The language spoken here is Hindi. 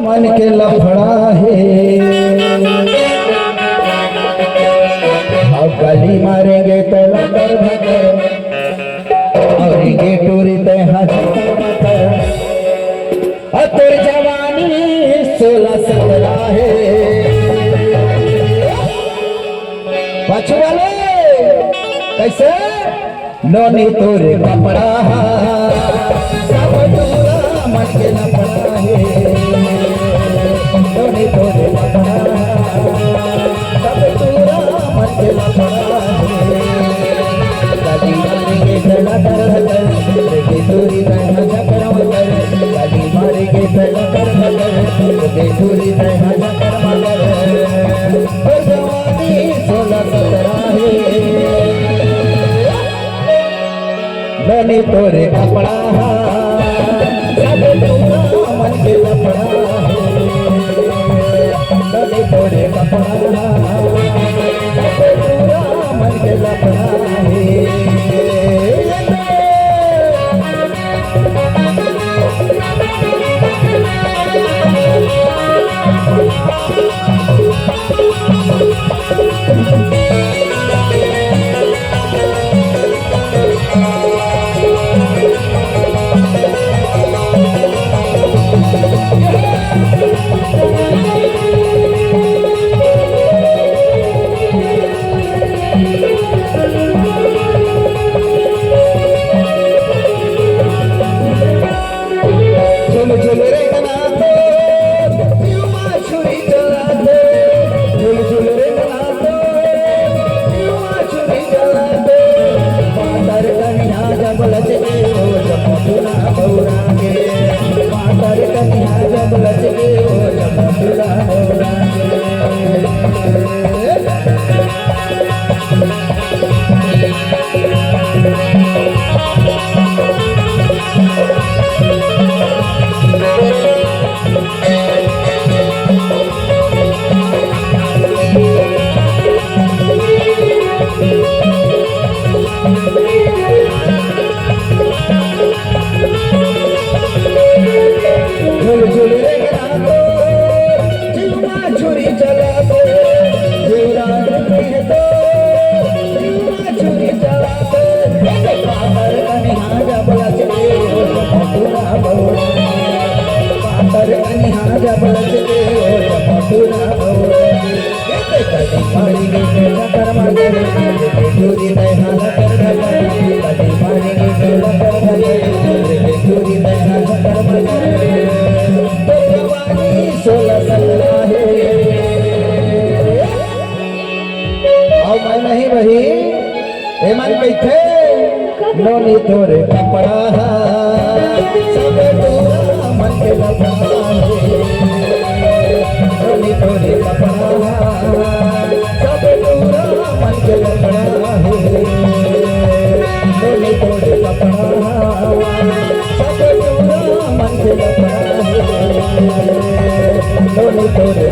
मन के लफड़ा है अब गली मारेंगे तो लकर भकर और ये टूरी ते तेरी जवानी 16-17 है पाछू वाले कैसे नोनी तोरे कपड़ा सब टूरा मन के लफड़ा है नोनी तोरे कपड़ा सब टूरा मन के लफड़ा है गाड़ी मारेंगे चला कर रे टूरी रहना झकर मगर गाड़ी मारेंगे चला कर रे टूरी रहना झकर मगर जवानी 16-17 है नोनी तोरे कपड़ा सब टूरा मन के लफड़ा है नोनी तोरे कपड़ा सब टूरा मन के लफड़ा है नहीं वही हेमन बैठे नोनी तोरे कपड़ा सब टूरा मन के लफड़ा नोनी तोरे कपड़ा सब टूरा मन के लफड़ा नोनी तोरे कपड़ा सब टूरा मन के लफड़ा नोनी तोरे